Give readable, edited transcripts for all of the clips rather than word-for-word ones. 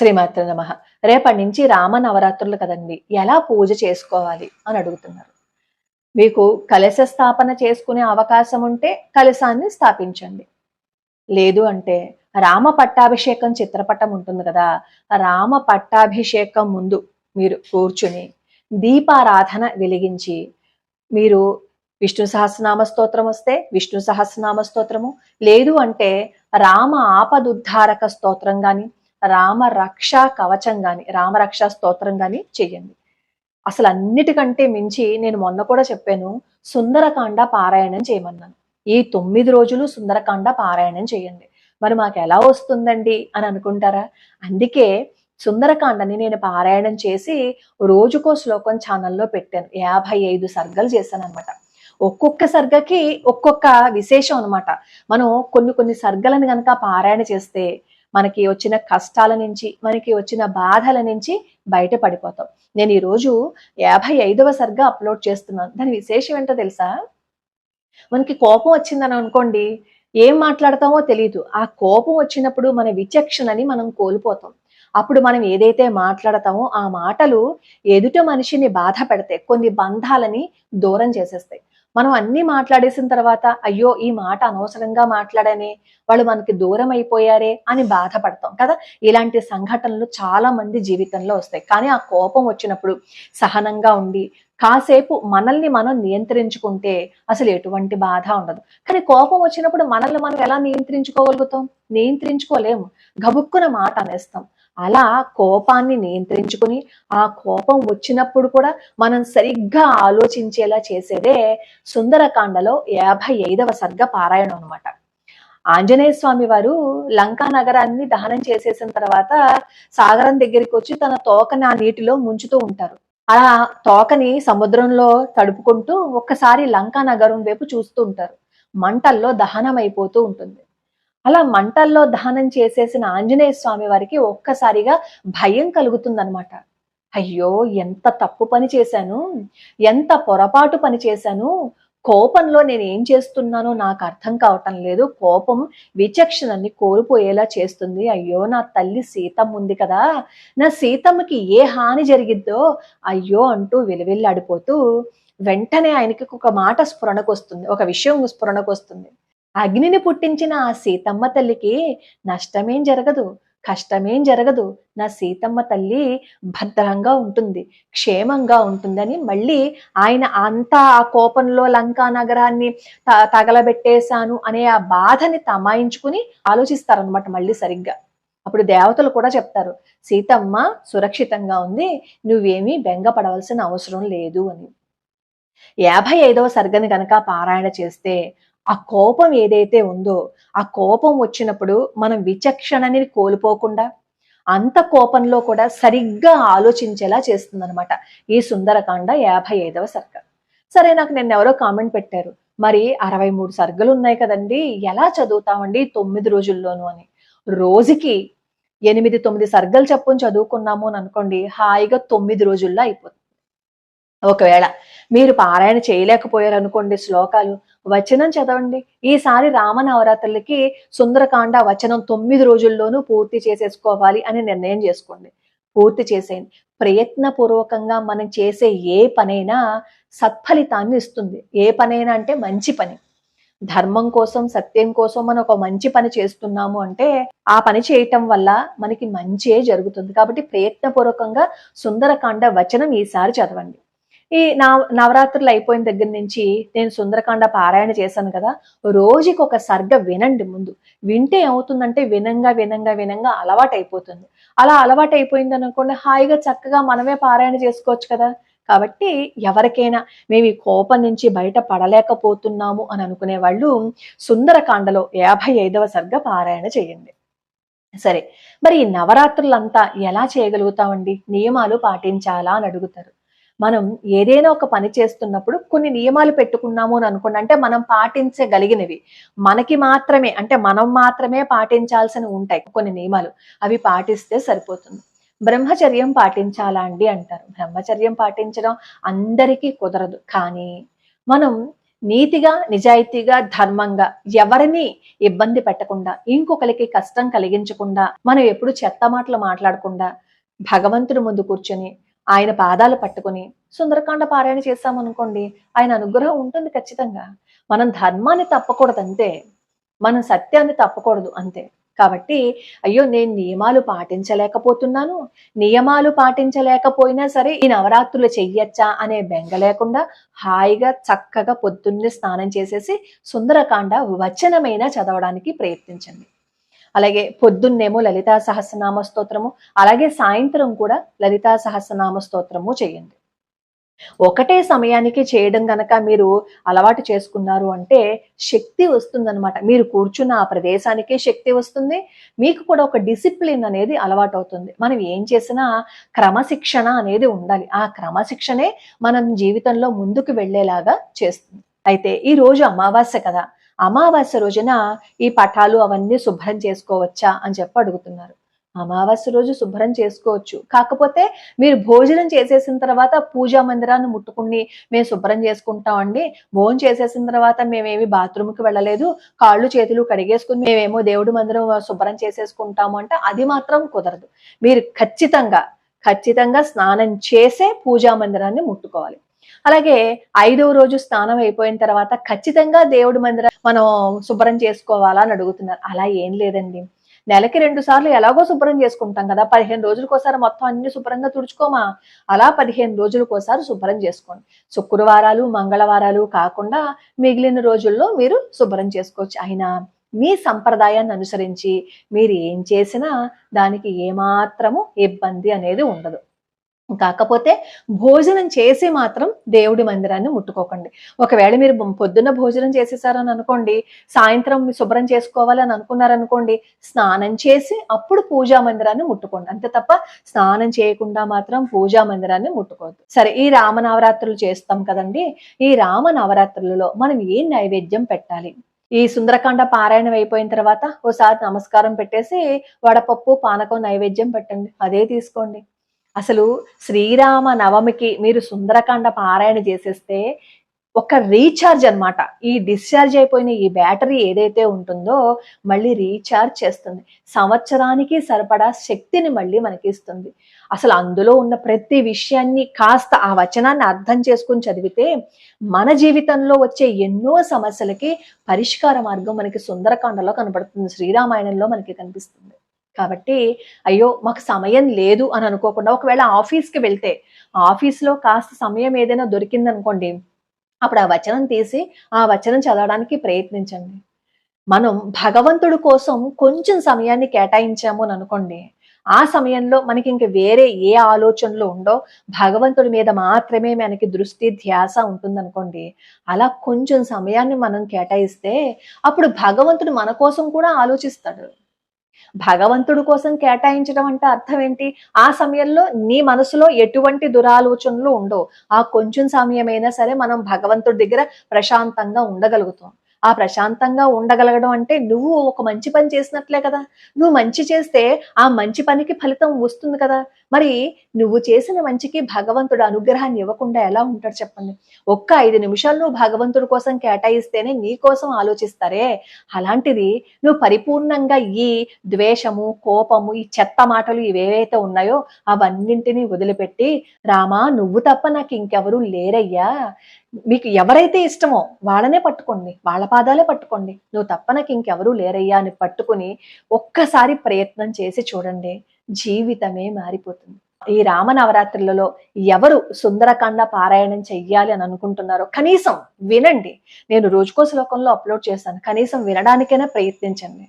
శ్రీమాత్రే నమః. రేపటి నుంచి రామ నవరాత్రులు కదండి. ఎలా పూజ చేసుకోవాలి అని అడుగుతున్నారు. మీకు కలశ స్థాపన చేసుకునే అవకాశం ఉంటే కలశాన్ని స్థాపించండి. లేదు అంటే రామ పట్టాభిషేకం చిత్రపటం ఉంటుంది కదా, రామ పట్టాభిషేకం ముందు మీరు కూర్చుని దీపారాధన వెలిగించి మీరు విష్ణు సహస్రనామ స్తోత్రం వస్తే విష్ణు సహస్రనామ స్తోత్రము, లేదు అంటే రామ ఆపదుద్ధారక స్తోత్రం గాని, రామ రక్షా కవచం గాని, రామరక్షా స్తోత్రం గాని చెయ్యండి. అసలు అన్నిటికంటే మించి నేను మొన్న కూడా చెప్పాను, సుందరకాండ పారాయణం చేయమన్నాను. ఈ 9 రోజులు సుందరకాండ పారాయణం చేయండి. మరి మాకు ఎలా వస్తుందండి అని అనుకుంటారా? అందుకే సుందరకాండని నేను పారాయణం చేసి రోజుకో శ్లోకం ఛానల్లో పెట్టాను. 55 సర్గలు చేశాను అనమాట. ఒక్కొక్క సర్గకి ఒక్కొక్క విశేషం అనమాట. మనం కొన్ని సర్గలను గనక పారాయణ చేస్తే మనకి వచ్చిన కష్టాల నుంచి, మనకి వచ్చిన బాధల నుంచి బయటపడిపోతాం. నేను ఈరోజు 55వ సర్గ అప్లోడ్ చేస్తున్నాను. దాని విశేషం ఏంటో తెలుసా? మనకి కోపం వచ్చిందని అనుకోండి, ఏం మాట్లాడతామో తెలియదు. ఆ కోపం వచ్చినప్పుడు మన విచక్షణని మనం కోల్పోతాం. అప్పుడు మనం ఏదైతే మాట్లాడతామో ఆ మాటలు ఎదుట మనిషిని బాధ పెడతాయి, కొన్ని బంధాలని దూరం చేసేస్తాయి. మనం అన్ని మాట్లాడేసిన తర్వాత అయ్యో ఈ మాట అనవసరంగా మాట్లాడనే, వాళ్ళు మనకి దూరం అయిపోయారే అని బాధపడతాం కదా. ఇలాంటి సంఘటనలు చాలా మంది జీవితంలో వస్తాయి. కానీ ఆ కోపం వచ్చినప్పుడు సహనంగా ఉండి కాసేపు మనల్ని మనం నియంత్రించుకుంటే అసలు ఎటువంటి బాధ ఉండదు. కానీ కోపం వచ్చినప్పుడు మనల్ని మనం ఎలా నియంత్రించుకోగలుగుతాం? నియంత్రించుకోలేము. గబుక్కున మాట అనేస్తాం. అలా కోపాన్ని నియంత్రించుకుని ఆ కోపం వచ్చినప్పుడు కూడా మనం సరిగ్గా ఆలోచించేలా చేసేదే సుందరకాండలో 55వ సర్గ పారాయణం అనమాట. ఆంజనేయ స్వామి వారు లంకా నగరాన్ని దహనం చేసేసిన తర్వాత సాగరం దగ్గరికి వచ్చి తన తోకని ఆ నీటిలో ముంచుతూ ఉంటారు. అలా తోకని సముద్రంలో తడుపుకుంటూ ఒక్కసారి లంకా నగరం వైపు చూస్తూ ఉంటారు. మంటల్లో దహనం అయిపోతూ ఉంటుంది. అలా మంటల్లో దహనం చేసేసిన ఆంజనేయ స్వామి వారికి ఒక్కసారిగా భయం కలుగుతుందనమాట. అయ్యో ఎంత తప్పు పని చేశాను, ఎంత పొరపాటు పని చేశాను, కోపంలో నేను ఏం చేస్తున్నానో నాకు అర్థం కావటం లేదు, కోపం విచక్షణని కోల్పోయేలా చేస్తుంది. అయ్యో నా తల్లి సీతమ్మ ఉంది కదా, నా సీతమ్మకి ఏ హాని జరిగిద్దో అయ్యో అంటూ విలవిల్లాడిపోతూ వెంటనే ఆయనకి ఒక మాట స్ఫురణకు వస్తుంది, ఒక విషయం స్ఫురణకు వస్తుంది. అగ్నిని పుట్టించిన ఆ సీతమ్మ తల్లికి నష్టమేం జరగదు, కష్టమేం జరగదు, నా సీతమ్మ తల్లి భద్రంగా ఉంటుంది, క్షేమంగా ఉంటుందని మళ్ళీ ఆయన అంతా ఆ కోపంలో లంకా నగరాన్ని తగలబెట్టేశాను అనే ఆ బాధని తమాయించుకుని ఆలోచిస్తారనమాట మళ్ళీ సరిగ్గా. అప్పుడు దేవతలు కూడా చెప్తారు, సీతమ్మ సురక్షితంగా ఉంది, నువ్వేమీ బెంగపడవలసిన అవసరం లేదు అని. 55వ సర్గని గనక పారాయణ చేస్తే ఆ కోపం ఏదైతే ఉందో ఆ కోపం వచ్చినప్పుడు మనం విచక్షణని కోల్పోకుండా అంత కోపంలో కూడా సరిగ్గా ఆలోచించేలా చేస్తుంది అనమాట ఈ సుందరకాండ 55వ సర్గ. సరే, నాకు నిన్న ఎవరో కామెంట్ పెట్టారు, మరి 63 సర్గలు ఉన్నాయి కదండి, ఎలా చదువుతామండి 9 రోజుల్లోనూ అని. రోజుకి 8-9 సర్గలు చెప్పుని చదువుకున్నాము అని అనుకోండి, హాయిగా 9 రోజుల్లో అయిపోతుంది. ఒకవేళ మీరు పారాయణ చేయలేకపోయారు అనుకోండి శ్లోకాలు, వచనం చదవండి. ఈసారి రామనవరాత్రులకి సుందరకాండ వచనం 9 రోజుల్లోనూ పూర్తి చేసేసుకోవాలి అని నిర్ణయం చేసుకోండి. పూర్తి చేసేయండి. ప్రయత్నపూర్వకంగా మనం చేసే ఏ పనైనా సత్ఫలితాన్ని ఇస్తుంది. ఏ పనైనా అంటే మంచి పని. ధర్మం కోసం, సత్యం కోసం మనం ఒక మంచి పని చేస్తున్నాము అంటే ఆ పని చేయటం వల్ల మనకి మంచే జరుగుతుంది. కాబట్టి ప్రయత్నపూర్వకంగా సుందరకాండ వచనం ఈసారి చదవండి. ఈ నవరాత్రులు అయిపోయిన దగ్గర నుంచి నేను సుందరకాండ పారాయణ చేశాను కదా, రోజుకి ఒక సర్గ వినండి. ముందు వింటే ఏమవుతుందంటే వినంగా అలవాటు అయిపోతుంది. అలా అలవాటు అయిపోయింది అనుకోండి, హాయిగా చక్కగా మనమే పారాయణ చేసుకోవచ్చు కదా. కాబట్టి ఎవరికైనా మేము ఈ కోపం నుంచి బయట పడలేకపోతున్నాము అని అనుకునే వాళ్ళు సుందరకాండలో 55వ సర్గ పారాయణ చేయండి. సరే, మరి ఈ నవరాత్రులంతా ఎలా చేయగలుగుతామండి, నియమాలు పాటించాలా అని అడుగుతారు. మనం ఏదైనా ఒక పని చేస్తున్నప్పుడు కొన్ని నియమాలు పెట్టుకున్నాము అని అనుకోండి, అంటే మనం పాటించగలిగినవి మనకి మాత్రమే, అంటే మనం మాత్రమే పాటించాల్సినవి ఉంటాయి కొన్ని నియమాలు, అవి పాటిస్తే సరిపోతుంది. బ్రహ్మచర్యం పాటించాలా అండి అంటారు. బ్రహ్మచర్యం పాటించడం అందరికీ కుదరదు. కానీ మనం నీతిగా, నిజాయితీగా, ధర్మంగా ఎవరిని ఇబ్బంది పెట్టకుండా, ఇంకొకరికి కష్టం కలిగించకుండా, మనం ఎప్పుడు చెత్త మాటలు మాట్లాడకుండా భగవంతుడి ముందు కూర్చొని ఆయన పాదాలు పట్టుకుని సుందరకాండ పారాయణ చేస్తామనుకోండి, ఆయన అనుగ్రహం ఉంటుంది ఖచ్చితంగా. మనం ధర్మాన్ని తప్పకూడదు అంతే, మనం సత్యాన్ని తప్పకూడదు అంతే. కాబట్టి అయ్యో నేను నియమాలు పాటించలేకపోతున్నాను, నియమాలు పాటించలేకపోయినా సరే ఈ నవరాత్రులు చెయ్యొచ్చా అనే బెంగ లేకుండా హాయిగా చక్కగా పొద్దున్నే స్నానం చేసేసి సుందరకాండ వచనమైన చదవడానికి ప్రయత్నించండి. అలాగే పొద్దున్నేమో లలితా సహస్రనామ స్తోత్రము, అలాగే సాయంత్రం కూడా లలితా సహస్రనామ స్తోత్రము చేయండి. ఒకటే సమయానికి చేయడం గనక మీరు అలవాటు చేసుకున్నారు అంటే శక్తి వస్తుందన్నమాట. మీరు కూర్చున్న ఆ ప్రదేశానికే శక్తి వస్తుంది, మీకు కూడా ఒక డిసిప్లిన్ అనేది అలవాటు అవుతుంది. మనం ఏం చేసినా క్రమశిక్షణ అనేది ఉండాలి. ఆ క్రమశిక్షణే మనం జీవితంలో ముందుకు వెళ్ళేలాగా చేస్తుంది. అయితే ఈ రోజు అమావాస్య కదా, అమావాస్య రోజున ఈ పటాలు అవన్నీ శుభ్రం చేసుకోవచ్చా అని చెప్పి అడుగుతున్నారు. అమావాస్య రోజు శుభ్రం చేసుకోవచ్చు, కాకపోతే మీరు భోజనం చేసేసిన తర్వాత పూజా మందిరాన్ని ముట్టుకుని మేము శుభ్రం చేసుకుంటామండి, భోజనం చేసేసిన తర్వాత మేమేమి బాత్రూమ్కి వెళ్ళలేదు, కాళ్ళు చేతులు కడిగేసుకుని మేమేమో దేవుడి మందిరం శుభ్రం చేసేసుకుంటాము అంటే అది మాత్రం కుదరదు. మీరు ఖచ్చితంగా స్నానం చేసే పూజా మందిరాన్ని ముట్టుకోవాలి. అలాగే 5వ రోజు స్నానం అయిపోయిన తర్వాత ఖచ్చితంగా దేవుడి మందిరం మనం శుభ్రం చేసుకోవాలా అని అడుగుతున్నారు. అలా ఏం లేదండి, నెలకి 2 సార్లు ఎలాగో శుభ్రం చేసుకుంటాం కదా, 15 రోజులకోసారి మొత్తం అన్ని శుభ్రంగా తుడుచుకోమా, అలా 15 రోజులకోసారి శుభ్రం చేసుకోండి. శుక్రవారాలు మంగళవారాలు కాకుండా మిగిలిన రోజుల్లో మీరు శుభ్రం చేసుకోవచ్చు. అయినా మీ సంప్రదాయాన్ని అనుసరించి మీరు ఏం చేసినా దానికి ఏమాత్రము ఇబ్బంది అనేది ఉండదు. కాకపోతే భోజనం చేసి మాత్రం దేవుడి మందిరాన్ని ముట్టుకోకండి. ఒకవేళ మీరు పొద్దున్న భోజనం చేసేసారని అనుకోండి, సాయంత్రం శుభ్రం చేసుకోవాలని అనుకున్నారనుకోండి, స్నానం చేసి అప్పుడు పూజా మందిరాన్ని ముట్టుకోండి. అంతే తప్ప స్నానం చేయకుండా మాత్రం పూజా మందిరాన్ని ముట్టుకోవద్దు. సరే, ఈ రామ నవరాత్రులు చేస్తాం కదండి, ఈ రామ నవరాత్రులలో మనం ఏం నైవేద్యం పెట్టాలి? ఈ సుందరకాండ పారాయణం అయిపోయిన తర్వాత ఓసారి నమస్కారం పెట్టేసి వడపప్పు పానకం నైవేద్యం పెట్టండి, అదే తీసుకోండి. అసలు శ్రీరామ నవమికి మీరు సుందరకాండ పారాయణ చేసేస్తే ఒక రీఛార్జ్ అన్నమాట. ఈ డిశ్చార్జ్ అయిపోయిన ఈ బ్యాటరీ ఏదైతే ఉంటుందో మళ్ళీ రీఛార్జ్ చేస్తుంది, సంవత్సరానికి సరిపడా శక్తిని మళ్ళీ మనకి ఇస్తుంది. అసలు అందులో ఉన్న ప్రతి విషయాన్ని కాస్త ఆ వచనాన్ని అర్థం చేసుకుని చదివితే మన జీవితంలో వచ్చే ఎన్నో సమస్యలకి పరిష్కార మార్గం మనకి సుందరకాండలో కనబడుతుంది, శ్రీరామాయణంలో మనకి కనిపిస్తుంది. కాబట్టి అయ్యో మాకు సమయం లేదు అని అనుకోకుండా, ఒకవేళ ఆఫీస్కి వెళ్తే ఆఫీస్లో కాస్త సమయం ఏదైనా దొరికిందనుకోండి, అప్పుడు ఆ వచనం తీసి ఆ వచనం చదవడానికి ప్రయత్నించండి. మనం భగవంతుడి కోసం కొంచెం సమయాన్ని కేటాయించాము అని అనుకోండి, ఆ సమయంలో మనకి ఇంక వేరే ఏ ఆలోచనలు ఉండో, భగవంతుడి మీద మాత్రమే మనకి దృష్టి ధ్యాస ఉంటుందనుకోండి, అలా కొంచెం సమయాన్ని మనం కేటాయిస్తే అప్పుడు భగవంతుడు మన కోసం కూడా ఆలోచిస్తాడు. భగవంతుడి కోసం కేటాయించడం అంటే అర్థం ఏంటి? ఆ సమయంలో నీ మనసులో ఎటువంటి దురాలోచనలు ఉండవు. ఆ కొంచెం సమయమైనా సరే మనం భగవంతుడి దగ్గర ప్రశాంతంగా ఉండగలుగుతాం. ఆ ప్రశాంతంగా ఉండగలగడం అంటే నువ్వు ఒక మంచి పని చేసినట్లే కదా. నువ్వు మంచి చేస్తే ఆ మంచి పనికి ఫలితం వస్తుంది కదా. మరి నువ్వు చేసిన మంచికి భగవంతుడు అనుగ్రహాన్ని ఇవ్వకుండా ఎలా ఉంటాడు చెప్పండి? ఒక్క 5 నిమిషాలు నువ్వు భగవంతుడి కోసం కేటాయిస్తేనే నీ కోసం ఆలోచిస్తారే, అలాంటిది నువ్వు పరిపూర్ణంగా ఈ ద్వేషము, కోపము, ఈ చెత్త మాటలు ఇవేవైతే ఉన్నాయో అవన్నింటినీ వదిలిపెట్టి, రామా నువ్వు తప్ప నాకు ఇంకెవరూ లేరయ్యా, మీకు ఎవరైతే ఇష్టమో వాళ్ళనే పట్టుకోండి, వాళ్ళ పాదాలే పట్టుకోండి, నువ్వు తప్ప నాకు ఇంకెవరూ లేరయ్యా అని పట్టుకుని ఒక్కసారి ప్రయత్నం చేసి చూడండి, జీవితమే మారిపోతుంది. ఈ రామ నవరాత్రులలో ఎవరు సుందరకాండ పారాయణం చెయ్యాలి అని అనుకుంటున్నారో కనీసం వినండి. నేను రోజుకో శ్లోకంలో అప్లోడ్ చేశాను, కనీసం వినడానికైనా ప్రయత్నించండి,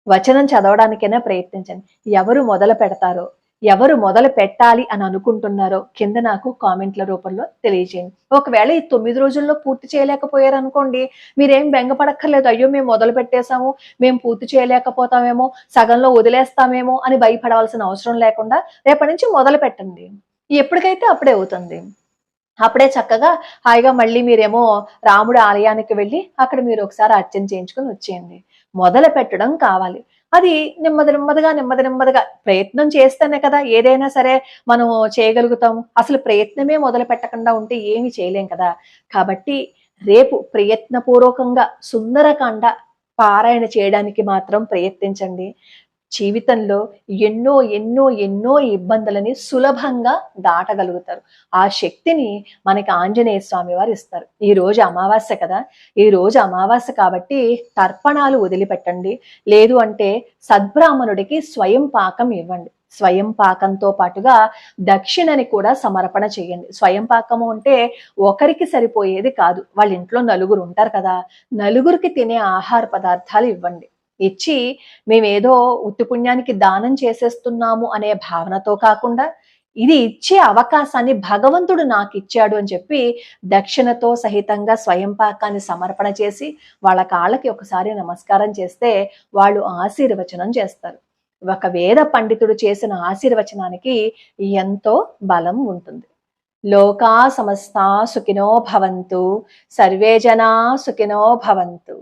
వచనం చదవడానికైనా ప్రయత్నించండి. ఎవరు మొదలు పెడతారో, ఎవరు మొదలు పెట్టాలి అని అనుకుంటున్నారో కింద నాకు కామెంట్ల రూపంలో తెలియజేయండి. ఒకవేళ ఈ 9 రోజుల్లో పూర్తి చేయలేకపోయారు అనుకోండి, మీరేం బెంగపడక్కర్లేదు. అయ్యో మేము మొదలు పెట్టేశాము, మేము పూర్తి చేయలేకపోతామేమో, సగంలో వదిలేస్తామేమో అని భయపడవలసిన అవసరం లేకుండా రేపటి నుంచి మొదలు పెట్టండి. ఎప్పటికైతే అప్పుడే అవుతుంది. అప్పుడే చక్కగా హాయిగా మళ్ళీ మీరేమో రాముడి ఆలయానికి వెళ్ళి అక్కడ మీరు ఒకసారి అర్చన చేయించుకొని వచ్చేయండి. మొదలు పెట్టడం కావాలి. అది నెమ్మదిగా ప్రయత్నం చేస్తేనే కదా ఏదైనా సరే మనం చేయగలుగుతాము. అసలు ప్రయత్నమే మొదలు పెట్టకుండా ఉంటే ఏమి చేయలేం కదా. కాబట్టి రేపు ప్రయత్నపూర్వకంగా సుందరకాండ పారాయణ చేయడానికి మాత్రం ప్రయత్నించండి. జీవితంలో ఎన్నో ఎన్నో ఎన్నో ఇబ్బందులని సులభంగా దాటగలుగుతారు. ఆ శక్తిని మనకి ఆంజనేయ స్వామి వారు ఇస్తారు. ఈ రోజు అమావాస్య కదా, ఈ రోజు అమావాస్య కాబట్టి తర్పణాలు వదిలిపెట్టండి. లేదు అంటే సద్బ్రాహ్మణుడికి స్వయం పాకం ఇవ్వండి. స్వయం పాకంతో పాటుగా దక్షిణని కూడా సమర్పణ చేయండి. స్వయం పాకము అంటే ఒకరికి సరిపోయేది కాదు. వాళ్ళ ఇంట్లో నలుగురు ఉంటారు కదా, నలుగురికి తినే ఆహార పదార్థాలు ఇవ్వండి. ఇచ్చి మేమేదో ఉత్తి పుణ్యానికి దానం చేసేస్తున్నాము అనే భావనతో కాకుండా, ఇది ఇచ్చే అవకాశాన్ని భగవంతుడు నాకు ఇచ్చాడు అని చెప్పి దక్షిణతో సహితంగా స్వయం పాకాన్ని సమర్పణ చేసి వాళ్ళ కాళ్ళకి ఒకసారి నమస్కారం చేస్తే వాళ్ళు ఆశీర్వచనం చేస్తారు. ఒక వేద పండితుడు చేసిన ఆశీర్వచనానికి ఎంతో బలం ఉంటుంది. లోకా సమస్తా సుఖినో భవంతు, సర్వే జనా సుఖినో భవంతు.